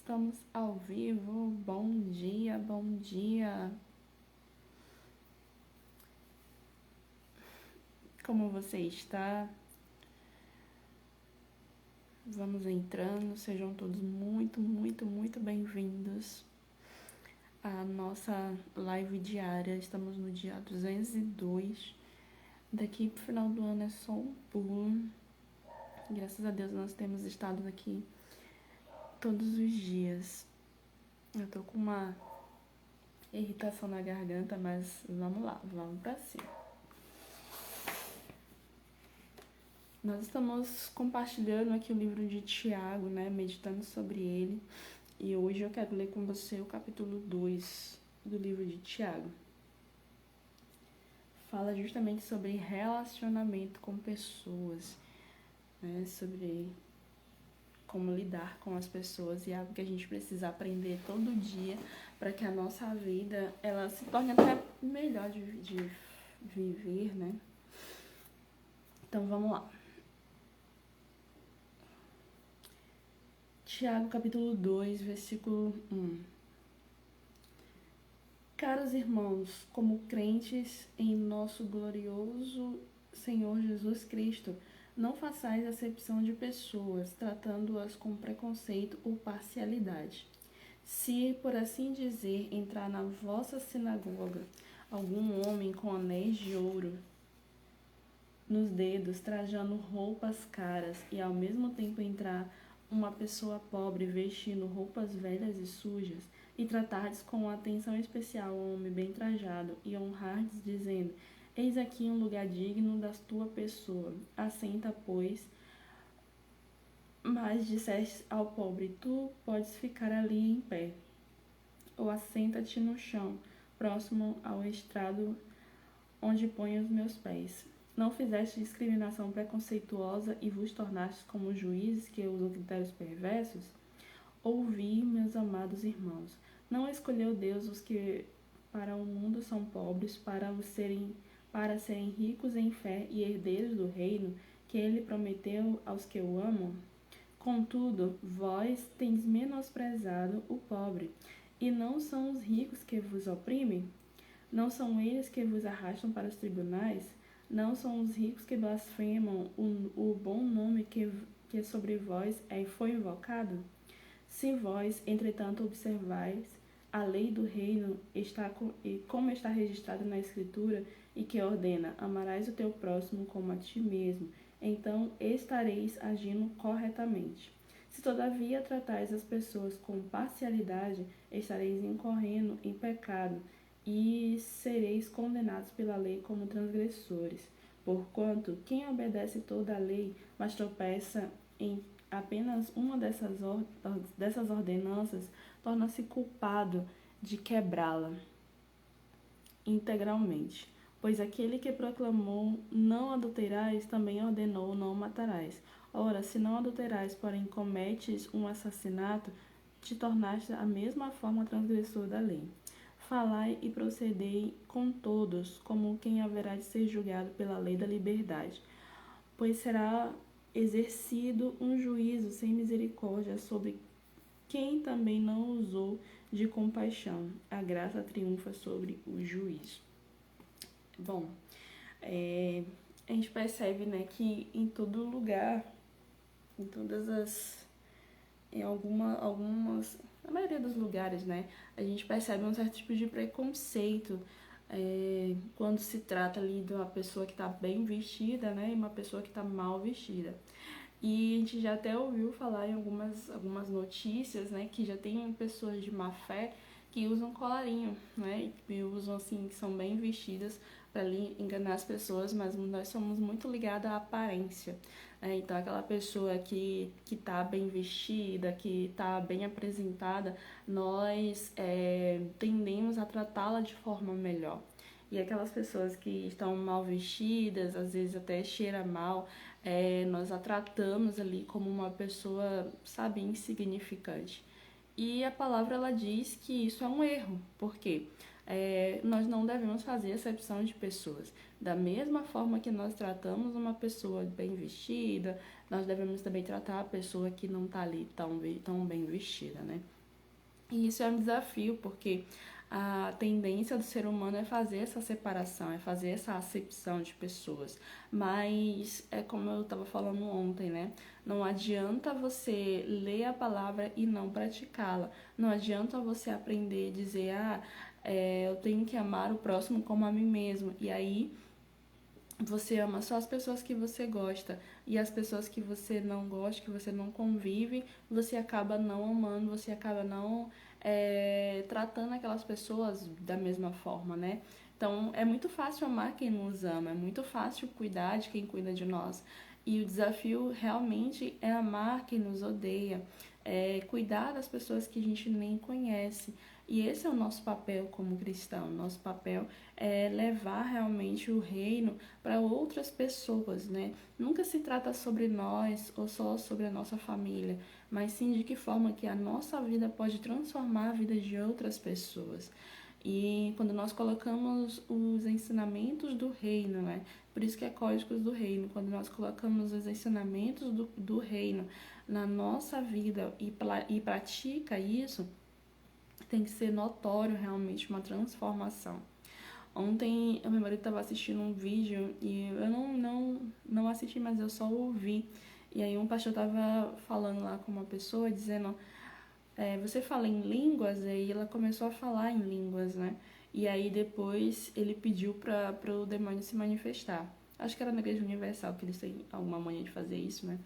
estamos ao vivo. Bom dia, bom dia. Como você está? Vamos entrando, sejam todos muito bem-vindos à nossa live diária. Estamos no dia 202. Daqui pro final do ano é só um pulo. Graças a Deus nós temos estado aqui todos os dias. Eu tô com uma irritação na garganta, mas vamos lá, vamos pra cima. Nós estamos compartilhando aqui o livro de Tiago, né, meditando sobre ele. E hoje eu quero ler com você o capítulo 2 do livro de Tiago. Fala justamente sobre relacionamento com pessoas, né, sobre como lidar com as pessoas, e é algo que a gente precisa aprender todo dia para que a nossa vida ela se torne até melhor de viver, né? Então vamos lá. Tiago capítulo 2, versículo 1. Caros irmãos, como crentes em nosso glorioso Senhor Jesus Cristo, não façais acepção de pessoas, tratando-as com preconceito ou parcialidade. Se, por assim dizer, entrar na vossa sinagoga algum homem com anéis de ouro nos dedos, trajando roupas caras, e ao mesmo tempo entrar uma pessoa pobre vestindo roupas velhas e sujas, e tratardes com atenção especial um homem bem trajado, e honrardes dizendo: eis aqui um lugar digno da tua pessoa, assenta, pois. Mas disseste ao pobre: tu podes ficar ali em pé, ou assenta-te no chão, próximo ao estrado onde ponho os meus pés. Não fizeste discriminação preconceituosa e vos tornastes como juízes que usam critérios perversos? Ouvi, meus amados irmãos, não escolheu Deus os que para o mundo são pobres, para serem ricos em fé e herdeiros do reino que ele prometeu aos que o amam? Contudo, vós tendes menosprezado o pobre, e não são os ricos que vos oprimem? Não são eles que vos arrastam para os tribunais? Não são os ricos que blasfemam o bom nome que sobre vós foi invocado? Se vós, entretanto, observais a lei do reino, como está registrado na Escritura, e que ordena: amarás o teu próximo como a ti mesmo, então estareis agindo corretamente. Se todavia tratais as pessoas com parcialidade, estareis incorrendo em pecado, e sereis condenados pela lei como transgressores. Porquanto, quem obedece toda a lei, mas tropeça em apenas uma dessas ordenanças, torna-se culpado de quebrá-la integralmente. Pois aquele que proclamou não adulterais, também ordenou não matarás. Ora, se não adulterais, porém cometes um assassinato, te tornaste a mesma forma transgressor da lei. Falai e procedei com todos, como quem haverá de ser julgado pela lei da liberdade, pois será exercido um juízo sem misericórdia sobre quem também não usou de compaixão. A graça triunfa sobre o juízo. Bom, a gente percebe, né, que em todo lugar, na maioria dos lugares, né, a gente percebe um certo tipo de preconceito quando se trata ali de uma pessoa que está bem vestida, né, e uma pessoa que está mal vestida. E a gente já até ouviu falar em algumas notícias, né, que já tem pessoas de má fé que usam colarinho, né, e usam assim, que são bem vestidas para enganar as pessoas, mas nós somos muito ligados à aparência. Então, aquela pessoa que tá bem vestida, que tá bem apresentada, nós tendemos a tratá-la de forma melhor. E aquelas pessoas que estão mal vestidas, às vezes até cheira mal, nós a tratamos ali como uma pessoa, sabe, insignificante. E a palavra, ela diz que isso é um erro, porque nós não devemos fazer acepção de pessoas. Da mesma forma que nós tratamos uma pessoa bem vestida, nós devemos também tratar a pessoa que não está ali tão bem vestida, né? E isso é um desafio, porque a tendência do ser humano é fazer essa separação, é fazer essa acepção de pessoas. Mas é como eu estava falando ontem, né? Não adianta você ler a palavra e não praticá-la. Não adianta você aprender e dizer, eu tenho que amar o próximo como a mim mesmo. E aí você ama só as pessoas que você gosta, e as pessoas que você não gosta, que você não convive, você acaba não amando, você acaba não tratando aquelas pessoas da mesma forma, né? Então é muito fácil amar quem nos ama, é muito fácil cuidar de quem cuida de nós. E o desafio realmente é amar quem nos odeia, é cuidar das pessoas que a gente nem conhece. E esse é o nosso papel como cristão. Nosso papel é levar realmente o reino para outras pessoas, né? Nunca se trata sobre nós ou só sobre a nossa família, mas sim de que forma que a nossa vida pode transformar a vida de outras pessoas. E quando nós colocamos os ensinamentos do reino, né? Por isso que é códigos do reino. Quando nós colocamos os ensinamentos do reino na nossa vida e pratica isso, tem que ser notório realmente uma transformação. Ontem meu marido estava assistindo um vídeo e eu não assisti, mas eu só ouvi. E aí um pastor estava falando lá com uma pessoa, dizendo, você fala em línguas? E aí ela começou a falar em línguas, né? E aí depois ele pediu para o demônio se manifestar. Acho que era na Igreja Universal que eles têm alguma mania de fazer isso, né?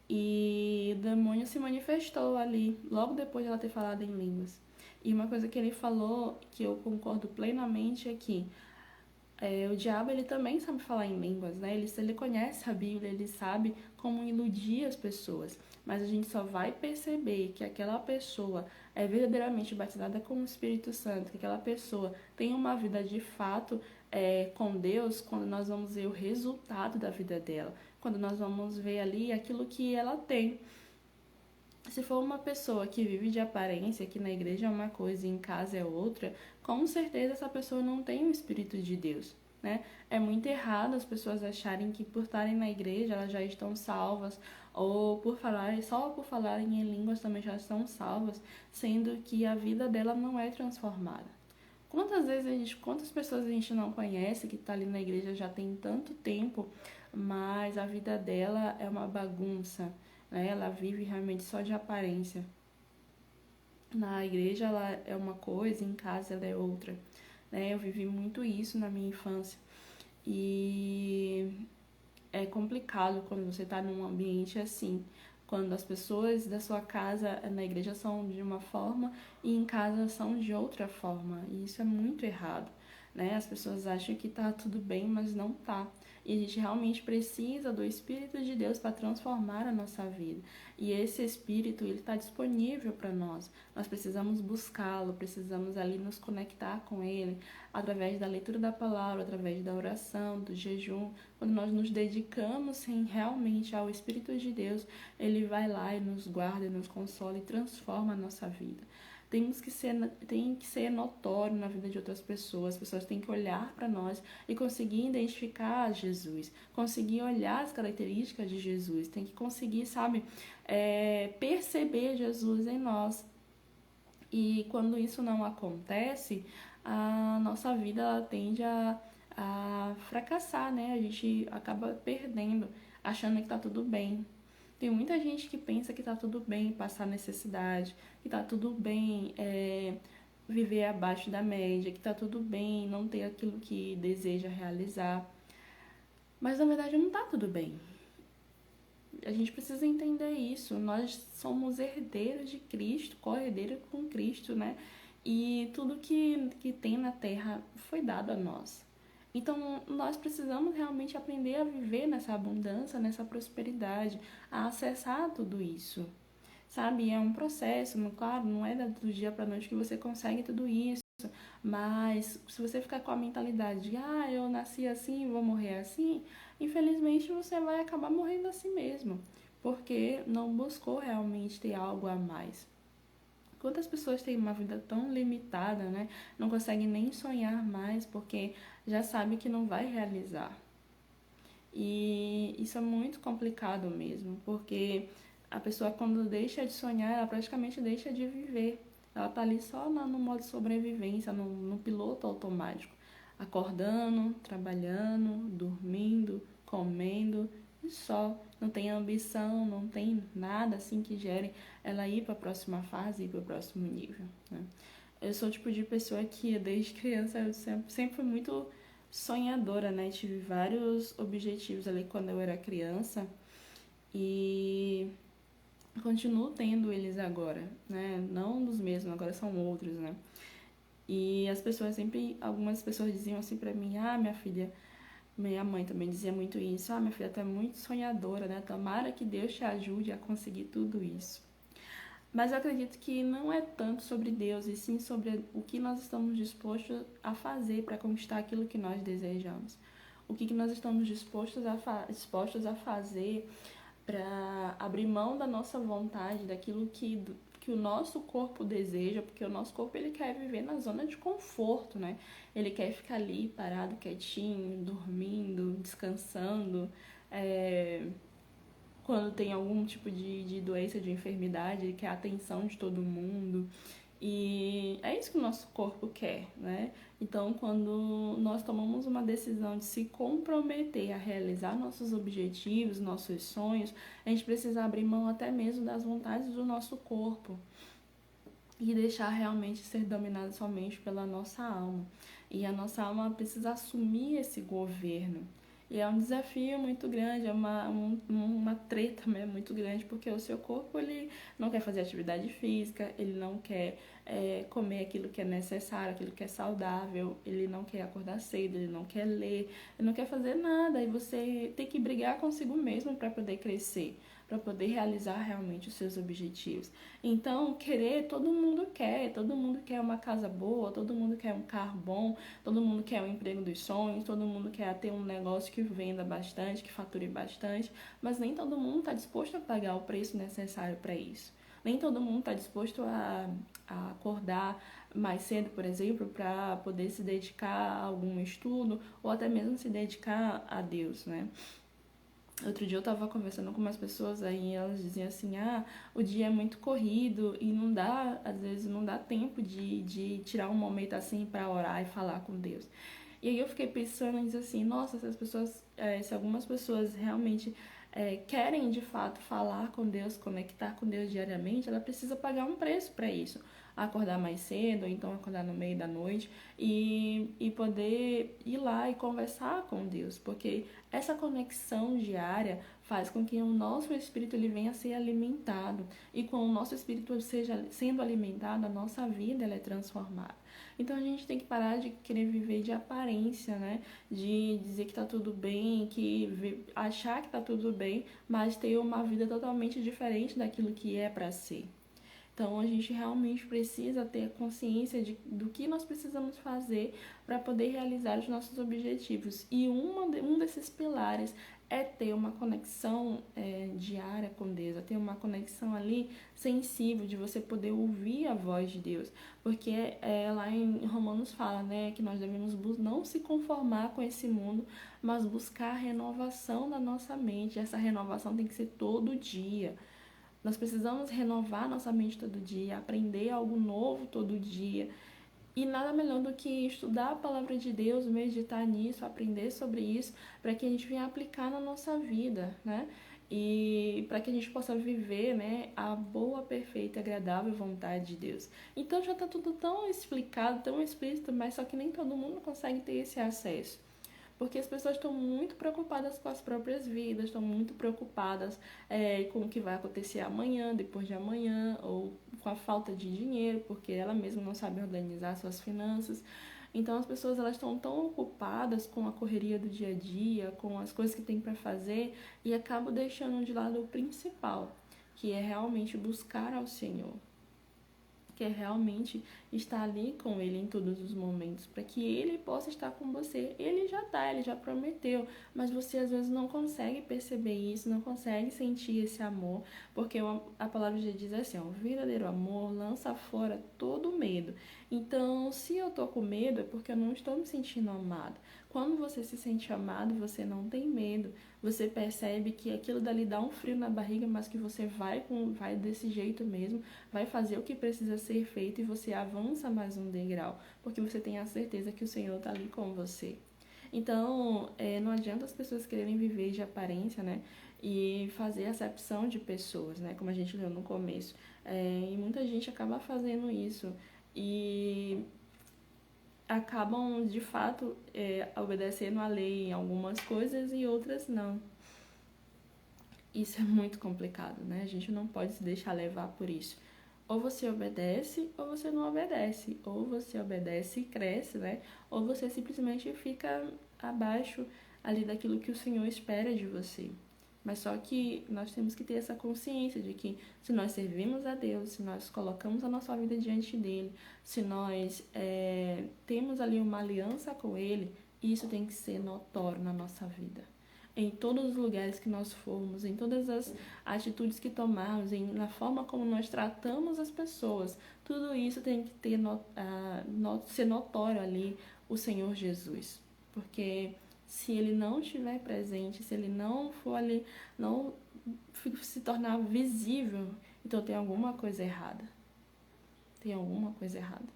E o demônio se manifestou ali, logo depois de ela ter falado em línguas. E uma coisa que ele falou, que eu concordo plenamente, é que o diabo ele também sabe falar em línguas, né? Ele conhece a Bíblia, ele sabe como iludir as pessoas. Mas a gente só vai perceber que aquela pessoa é verdadeiramente batizada com o Espírito Santo, que aquela pessoa tem uma vida de fato com Deus, quando nós vamos ver o resultado da vida dela, quando nós vamos ver ali aquilo que ela tem. Se for uma pessoa que vive de aparência, que na igreja é uma coisa e em casa é outra, com certeza essa pessoa não tem o Espírito de Deus, né? É muito errado as pessoas acharem que por estarem na igreja elas já estão salvas, ou só por falarem em línguas também já estão salvas, sendo que a vida dela não é transformada. Quantas pessoas a gente não conhece que está ali na igreja já tem tanto tempo, mas a vida dela é uma bagunça, né? Ela vive realmente só de aparência. Na igreja ela é uma coisa, em casa ela é outra, né? Eu vivi muito isso na minha infância e é complicado quando você está num ambiente assim, quando as pessoas da sua casa na igreja são de uma forma e em casa são de outra forma. E isso é muito errado, né? As pessoas acham que tá tudo bem, mas não tá. E a gente realmente precisa do Espírito de Deus para transformar a nossa vida. E esse Espírito, ele está disponível para nós. Nós precisamos buscá-lo, precisamos ali nos conectar com ele, através da leitura da palavra, através da oração, do jejum. Quando nós nos dedicamos realmente ao Espírito de Deus, ele vai lá e nos guarda, nos consola e transforma a nossa vida. Tem que ser notório na vida de outras pessoas. As pessoas têm que olhar para nós e conseguir identificar Jesus, conseguir olhar as características de Jesus, tem que conseguir, sabe, perceber Jesus em nós. E quando isso não acontece, a nossa vida ela tende a fracassar, né? A gente acaba perdendo, achando que tá tudo bem. Tem muita gente que pensa que tá tudo bem passar necessidade, que tá tudo bem viver abaixo da média, que tá tudo bem não ter aquilo que deseja realizar. Mas na verdade não tá tudo bem. A gente precisa entender isso. Nós somos herdeiros de Cristo, co-herdeiros com Cristo, né? E tudo que tem na terra foi dado a nós. Então, nós precisamos realmente aprender a viver nessa abundância, nessa prosperidade, a acessar tudo isso. Sabe? É um processo, claro, não é do dia para noite que você consegue tudo isso. Mas se você ficar com a mentalidade de eu nasci assim, vou morrer assim, infelizmente você vai acabar morrendo assim mesmo, porque não buscou realmente ter algo a mais. Quantas pessoas têm uma vida tão limitada, né? Não conseguem nem sonhar mais porque já sabe que não vai realizar. E isso é muito complicado mesmo, porque a pessoa quando deixa de sonhar, ela praticamente deixa de viver. Ela tá ali só no modo sobrevivência, no piloto automático. Acordando, trabalhando, dormindo, comendo e só. Não tem ambição, não tem nada assim que gere ela ir para a próxima fase, ir para o próximo nível, né? Eu sou o tipo de pessoa que desde criança eu sempre fui muito sonhadora, né? Tive vários objetivos ali quando eu era criança e continuo tendo eles agora, né? Não dos mesmos, agora são outros, né? E as pessoas algumas pessoas diziam assim pra mim: ah, minha filha, minha mãe também dizia muito isso: ah, minha filha, tu é muito sonhadora, né? Tomara que Deus te ajude a conseguir tudo isso. Mas eu acredito que não é tanto sobre Deus, e sim sobre o que nós estamos dispostos a fazer para conquistar aquilo que nós desejamos. O que nós estamos dispostos a fazer para abrir mão da nossa vontade, daquilo que o nosso corpo deseja, porque o nosso corpo ele quer viver na zona de conforto, né? Ele quer ficar ali parado, quietinho, dormindo, descansando, quando tem algum tipo de doença, de enfermidade, ele quer a atenção de todo mundo. E é isso que o nosso corpo quer, né? Então, quando nós tomamos uma decisão de se comprometer a realizar nossos objetivos, nossos sonhos, a gente precisa abrir mão até mesmo das vontades do nosso corpo e deixar realmente ser dominado somente pela nossa alma. E a nossa alma precisa assumir esse governo. E é um desafio muito grande, é uma treta, né, muito grande, porque o seu corpo ele não quer fazer atividade física, ele não quer comer aquilo que é necessário, aquilo que é saudável, ele não quer acordar cedo, ele não quer ler, ele não quer fazer nada. E você tem que brigar consigo mesmo para poder crescer, para poder realizar realmente os seus objetivos. Então, todo mundo quer uma casa boa, todo mundo quer um carro bom, todo mundo quer um emprego dos sonhos, todo mundo quer ter um negócio que venda bastante, que fature bastante, mas nem todo mundo está disposto a pagar o preço necessário para isso. Nem todo mundo está disposto a acordar mais cedo, por exemplo, para poder se dedicar a algum estudo ou até mesmo se dedicar a Deus, né? Outro dia eu tava conversando com umas pessoas aí, elas diziam assim: ah, o dia é muito corrido e não dá, às vezes não dá tempo de tirar um momento assim para orar e falar com Deus. E aí eu fiquei pensando e disse assim: nossa, se algumas pessoas realmente querem de fato falar com Deus, conectar com Deus diariamente, ela precisa pagar um preço para isso. Acordar mais cedo, ou então acordar no meio da noite e poder ir lá e conversar com Deus, porque essa conexão diária faz com que o nosso espírito ele venha a ser alimentado, e com o nosso espírito seja sendo alimentado, a nossa vida ela é transformada. Então a gente tem que parar de querer viver de aparência, né? De dizer que tá tudo bem, achar que tá tudo bem, mas ter uma vida totalmente diferente daquilo que é para ser. Então, a gente realmente precisa ter consciência do que nós precisamos fazer para poder realizar os nossos objetivos. E um desses pilares é ter uma conexão diária com Deus, é ter uma conexão ali sensível, de você poder ouvir a voz de Deus. Porque lá em Romanos fala, né, que nós devemos não se conformar com esse mundo, mas buscar a renovação da nossa mente. Essa renovação tem que ser todo dia. Nós precisamos renovar nossa mente todo dia, aprender algo novo todo dia. E nada melhor do que estudar a palavra de Deus, meditar nisso, aprender sobre isso, para que a gente venha aplicar na nossa vida, né? E para que a gente possa viver, né, a boa, perfeita e agradável vontade de Deus. Então já está tudo tão explicado, tão explícito, mas só que nem todo mundo consegue ter esse acesso. Porque as pessoas estão muito preocupadas com as próprias vidas, estão muito preocupadas com o que vai acontecer amanhã, depois de amanhã, ou com a falta de dinheiro, porque ela mesma não sabe organizar suas finanças. Então as pessoas elas estão tão ocupadas com a correria do dia a dia, com as coisas que tem para fazer, e acabam deixando de lado o principal, que é realmente buscar ao Senhor, que é realmente estar ali com Ele em todos os momentos, para que Ele possa estar com você. Ele já prometeu, mas você às vezes não consegue perceber isso, não consegue sentir esse amor, porque a palavra já diz assim, ó, o verdadeiro amor lança fora todo medo. Então, se eu tô com medo, é porque eu não estou me sentindo amado. Quando você se sente amado, você não tem medo. Você percebe que aquilo dali dá um frio na barriga, mas que você vai desse jeito mesmo, vai fazer o que precisa ser feito e você avança mais um degrau, porque você tem a certeza que o Senhor está ali com você. Então, não adianta as pessoas quererem viver de aparência, né? E fazer acepção de pessoas, né? Como a gente leu no começo. E muita gente acaba fazendo isso. E acabam, de fato, obedecendo à lei em algumas coisas e outras não. Isso é muito complicado, né? A gente não pode se deixar levar por isso. Ou você obedece ou você não obedece. Ou você obedece e cresce, né? Ou você simplesmente fica abaixo ali daquilo que o Senhor espera de você. Mas só que nós temos que ter essa consciência de que se nós servimos a Deus, se nós colocamos a nossa vida diante dEle, se nós temos ali uma aliança com Ele, isso tem que ser notório na nossa vida. Em todos os lugares que nós formos, em todas as atitudes que tomarmos, na forma como nós tratamos as pessoas, tudo isso tem que ter ser notório ali o Senhor Jesus. Porque se Ele não estiver presente, se Ele não for ali, não se tornar visível, então tem alguma coisa errada. Tem alguma coisa errada.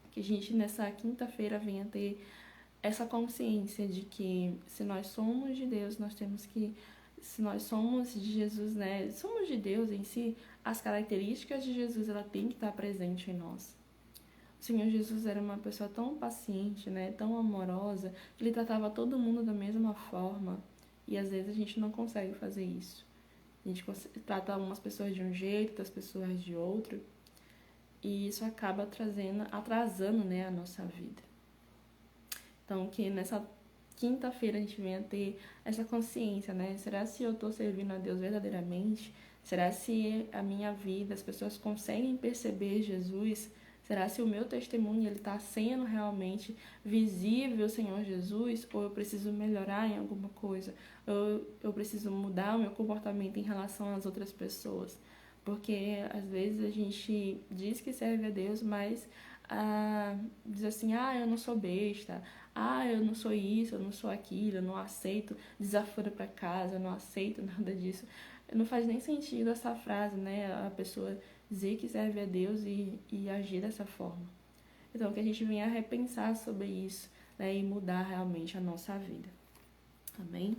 Que a gente nessa quinta-feira venha ter essa consciência de que se nós somos de Deus, nós temos que, se nós somos de Jesus, né, somos de Deus em si, as características de Jesus, ela tem que estar presente em nós. O Senhor Jesus era uma pessoa tão paciente, né, tão amorosa, ele tratava todo mundo da mesma forma, e às vezes a gente não consegue fazer isso. A gente trata umas pessoas de um jeito, outras pessoas de outro, e isso acaba atrasando, né, a nossa vida. Então, que nessa quinta-feira a gente venha ter essa consciência, né? Será se eu estou servindo a Deus verdadeiramente? Será se a minha vida, as pessoas conseguem perceber Jesus? Será se o meu testemunho está sendo realmente visível, Senhor Jesus? Ou eu preciso melhorar em alguma coisa? Ou eu preciso mudar o meu comportamento em relação às outras pessoas? Porque às vezes a gente diz que serve a Deus, mas diz assim, eu não sou besta, eu não sou isso, eu não sou aquilo, eu não aceito desaforo para casa, eu não aceito nada disso. Não faz nem sentido essa frase, né? A pessoa dizer que serve a Deus e agir dessa forma. Então, que a gente venha a repensar sobre isso, né? E mudar realmente a nossa vida. Amém?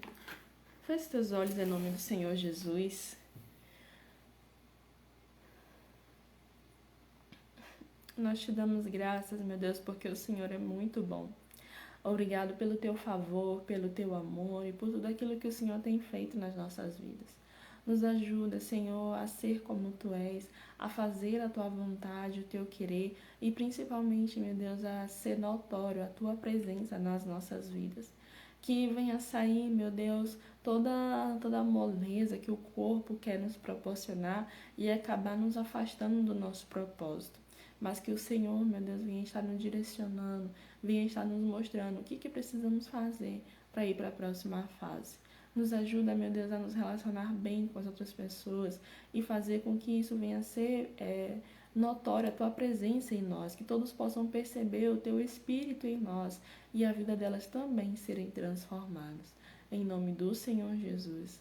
Feche teus olhos em nome do Senhor Jesus. Nós te damos graças, meu Deus, porque o Senhor é muito bom. Obrigado pelo teu favor, pelo teu amor e por tudo aquilo que o Senhor tem feito nas nossas vidas. Nos ajuda, Senhor, a ser como tu és, a fazer a tua vontade, o teu querer e principalmente, meu Deus, a ser notório a tua presença nas nossas vidas. Que venha sair, meu Deus, toda a moleza que o corpo quer nos proporcionar e acabar nos afastando do nosso propósito. Mas que o Senhor, meu Deus, venha estar nos direcionando, venha estar nos mostrando o que precisamos fazer para ir para a próxima fase. Nos ajuda, meu Deus, a nos relacionar bem com as outras pessoas e fazer com que isso venha a ser notória, a tua presença em nós, que todos possam perceber o teu Espírito em nós e a vida delas também serem transformadas. Em nome do Senhor Jesus.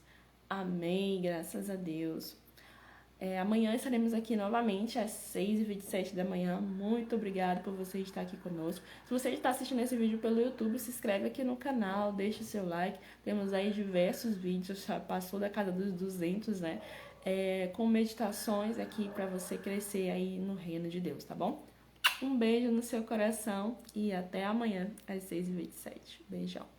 Amém, graças a Deus. Amanhã estaremos aqui novamente às 6h27 da manhã. Muito obrigada por você estar aqui conosco. Se você está assistindo esse vídeo pelo YouTube, se inscreve aqui no canal, deixa o seu like. Temos aí diversos vídeos, já passou da casa dos 200, né? Com meditações aqui para você crescer aí no reino de Deus, tá bom? Um beijo no seu coração e até amanhã às 6h27. Beijão.